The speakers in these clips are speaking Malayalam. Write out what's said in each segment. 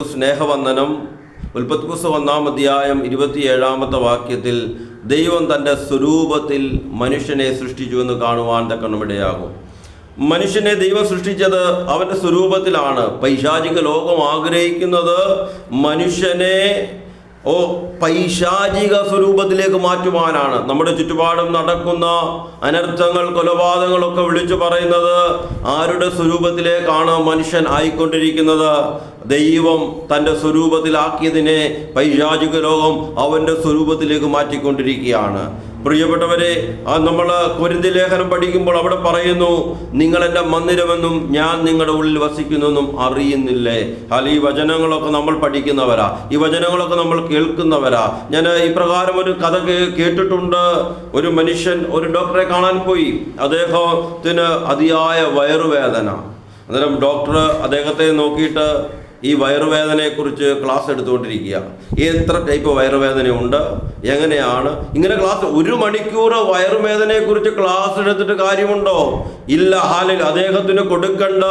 സ്നേഹവന്ദനം. ഉൽപ്പത്തി പുസ്തകം 1-ാം അധ്യായം 27-ാമത്തെ വാക്യത്തിൽ ദൈവം തൻ്റെ സ്വരൂപത്തിൽ മനുഷ്യനെ സൃഷ്ടിച്ചു എന്ന് കാണുവാൻ തക്കണമിടയാകും. മനുഷ്യനെ ദൈവം സൃഷ്ടിച്ചത് അവൻ്റെ സ്വരൂപത്തിലാണ്. പൈശാചിക ലോകം ആഗ്രഹിക്കുന്നത് മനുഷ്യനെ പൈശാചിക സ്വരൂപത്തിലേക്ക് മാറ്റുവാനാണ്. നമ്മുടെ ചുറ്റുപാടും നടക്കുന്ന അനർത്ഥങ്ങൾ, കൊലപാതകങ്ങളൊക്കെ വിളിച്ചു പറയുന്നത് ആരുടെ സ്വരൂപത്തിലേക്കാണ് മനുഷ്യൻ ആയിക്കൊണ്ടിരിക്കുന്നത്? ദൈവം തൻ്റെ സ്വരൂപത്തിലാക്കിയതിനെ പൈശാചിക ലോകം അവൻ്റെ സ്വരൂപത്തിലേക്ക് മാറ്റിക്കൊണ്ടിരിക്കുകയാണ്. പ്രിയപ്പെട്ടവരെ, നമ്മൾ കൊരിന്ത്യർ ലേഖനം പഠിക്കുമ്പോൾ അവിടെ പറയുന്നു, നിങ്ങൾ എൻ്റെ മന്ദിരമെന്നും ഞാൻ നിങ്ങളുടെ ഉള്ളിൽ വസിക്കുന്നെന്നും അറിയുന്നില്ലേ? ഈ വചനങ്ങളൊക്കെ നമ്മൾ പഠിക്കുന്നവരാ, ഈ വചനങ്ങളൊക്കെ നമ്മൾ കേൾക്കുന്നവരാ. ഞാൻ ഇപ്രകാരം ഒരു കഥ കേട്ടിട്ടുണ്ട്. ഒരു മനുഷ്യൻ ഒരു ഡോക്ടറെ കാണാൻ പോയി. അദ്ദേഹത്തിന് അതിയായ വയറുവേദന. അന്നേരം ഡോക്ടർ അദ്ദേഹത്തെ നോക്കിയിട്ട് ഈ വയറുവേദനയെക്കുറിച്ച് ക്ലാസ് എടുത്തുകൊണ്ടിരിക്കുക. എത്ര ടൈപ്പ് വയറുവേദനയുണ്ട്, എങ്ങനെയാണ് ഇങ്ങനെ ക്ലാസ്? 1 മണിക്കൂർ വയറുവേദനയെക്കുറിച്ച് ക്ലാസ് എടുത്തിട്ട് കാര്യമുണ്ടോ? ഇല്ല. ഹാലിൽ അദ്ദേഹത്തിന് കൊടുക്കേണ്ട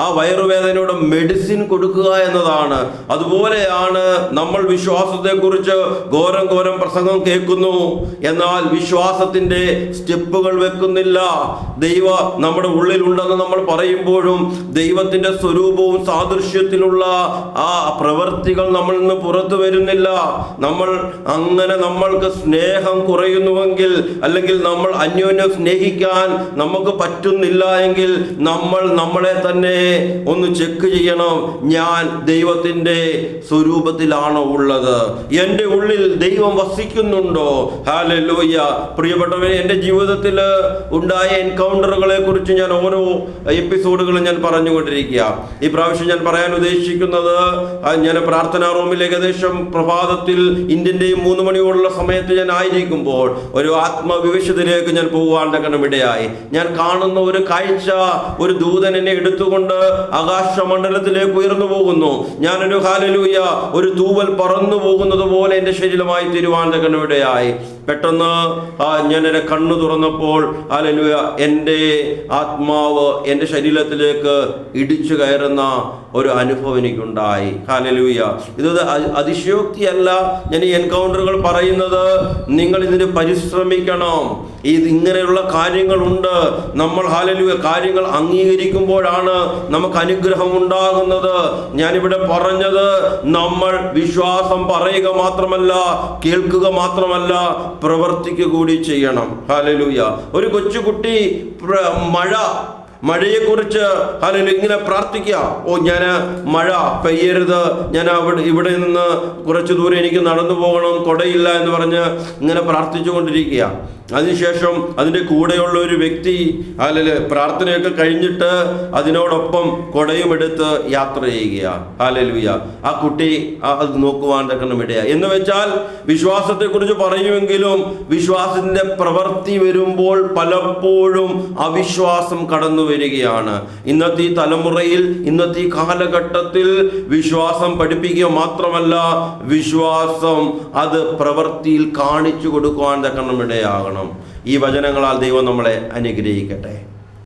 ആ വയറുവേദനയുടെ മെഡിസിൻ കൊടുക്കുക എന്നതാണ്. അതുപോലെയാണ് നമ്മൾ വിശ്വാസത്തെക്കുറിച്ച് ഘോരം പ്രസംഗം കേൾക്കുന്നു, എന്നാൽ വിശ്വാസത്തിൻ്റെ സ്റ്റെപ്പുകൾ വെക്കുന്നില്ല. ദൈവം നമ്മുടെ ഉള്ളിലുണ്ടെന്ന് നമ്മൾ പറയുമ്പോഴും ദൈവത്തിൻ്റെ സ്വരൂപവും സാദൃശ്യത്തിലുള്ള ആ പ്രവൃത്തികൾ നമ്മളിൽ നിന്ന് പുറത്തു വരുന്നില്ല. നമ്മൾക്ക് സ്നേഹം കുറയുന്നുവെങ്കിൽ, അല്ലെങ്കിൽ നമ്മൾ അന്യോന്യം സ്നേഹിക്കാൻ നമുക്ക് പറ്റുന്നില്ല എങ്കിൽ നമ്മൾ നമ്മളെ തന്നെ ഒന്ന് ചെക്ക് ചെയ്യണം. ഞാൻ ദൈവത്തിൻ്റെ സ്വരൂപത്തിലാണോ ഉള്ളത്? എൻ്റെ ഉള്ളിൽ ദൈവം വസിക്കുന്നുണ്ടോ? ഹല്ലേലൂയ. പ്രിയപ്പെട്ടവരെ, എൻ്റെ ജീവിതത്തിൽ ഉണ്ടായ എൻകൗണ്ടറുകളെ കുറിച്ച് ഞാൻ ഓരോ എപ്പിസോഡുകളും ഞാൻ പറഞ്ഞുകൊണ്ടിരിക്കുക. ഈ പ്രാവശ്യം ഞാൻ പറയാൻ ഉദ്ദേശിക്കുന്നത്, ഞാൻ പ്രാർത്ഥനാ റൂമിൽ ഏകദേശം പ്രഭാതത്തിൽ ഇന്ത്യൻ്റെയും 3 മണിയോടുള്ള സമയത്ത് ഞാൻ ആയിരിക്കുമ്പോൾ ഒരു ആത്മവിവശത്തിലേക്ക് ഞാൻ പോകുവാൻ തക്കണമിടയായി. ഞാൻ കാണുന്ന ഒരു കാഴ്ച, ഒരു ദൂതൻ എന്നെ എടുത്തുകൊണ്ട് ആകാശമണ്ഡലത്തിലേക്ക് ഉയർന്നു പോകുന്നു. ഞാനൊരു ഹല്ലേലൂയ, ഒരു തൂവൽ പറന്നു പോകുന്നത് പോലെ എൻ്റെ ശരീരമായി തീരുവാൻ തക്കണമിടയായി. പെട്ടെന്ന് ഞാൻ എൻ്റെ കണ്ണു തുറന്നപ്പോൾ ഹല്ലേലൂയ, എൻ്റെ ആത്മാവ് എൻ്റെ ശരീരത്തിലേക്ക് ഇടിച്ചു കയറുന്ന ഒരു അനുഭവം എനിക്കുണ്ടായി. ഹല്ലേലൂയ. ഇത് അതിശയോക്തിയല്ല ഞാൻ ഈ എൻകൗണ്ടറുകൾ പറയുന്നത്. നിങ്ങൾ ഇതിന് പരിശ്രമിക്കണം. ഇങ്ങനെയുള്ള കാര്യങ്ങളുണ്ട്. നമ്മൾ ഹല്ലേലൂയ കാര്യങ്ങൾ അംഗീകരിക്കുമ്പോഴാണ് നമുക്ക് അനുഗ്രഹം ഉണ്ടാകുന്നത്. ഞാനിവിടെ പറഞ്ഞത്, നമ്മൾ വിശ്വാസം പറയുക മാത്രമല്ല, കേൾക്കുക മാത്രമല്ല, പ്രവർത്തിക്കുക കൂടി ചെയ്യണം. ഹല്ലേലൂയ. ഒരു കൊച്ചുകുട്ടി മഴയെക്കുറിച്ച് ഹല്ലേലൂയ ഇങ്ങനെ പ്രാർത്ഥിക്കുക. ഞാൻ മഴ പെയ്യരുത്, ഞാൻ ഇവിടെ നിന്ന് കുറച്ച് ദൂരം എനിക്ക് നടന്നു പോകണം, കൊടയില്ല എന്ന് പറഞ്ഞ് ഇങ്ങനെ പ്രാർത്ഥിച്ചു കൊണ്ടിരിക്കുക. അതിനുശേഷം അതിൻ്റെ കൂടെയുള്ള ഒരു വ്യക്തി പ്രാർത്ഥനയൊക്കെ കഴിഞ്ഞിട്ട് അതിനോടൊപ്പം കൊടയും എടുത്ത് യാത്ര ചെയ്യുക. ഹല്ലേലൂയ. ആ കുട്ടി അത് നോക്കുവാൻ തക്കണമിടയായി. എന്ന് വെച്ചാൽ വിശ്വാസത്തെക്കുറിച്ച് പറയുമെങ്കിലും വിശ്വാസത്തിൻ്റെ പ്രവൃത്തി വരുമ്പോൾ പലപ്പോഴും അവിശ്വാസം കടന്നു വരികയാണ്. ഇന്നത്തെ ഈ തലമുറയിൽ, ഇന്നത്തെ ഈ കാലഘട്ടത്തിൽ വിശ്വാസം പഠിപ്പിക്കുക മാത്രമല്ല, വിശ്വാസം അത് പ്രവൃത്തിയിൽ കാണിച്ചു കൊടുക്കുവാൻ തക്കണമിടയാകണം. ഈ വചനങ്ങളാൽ ദൈവം നമ്മളെ അനുഗ്രഹിക്കട്ടെ.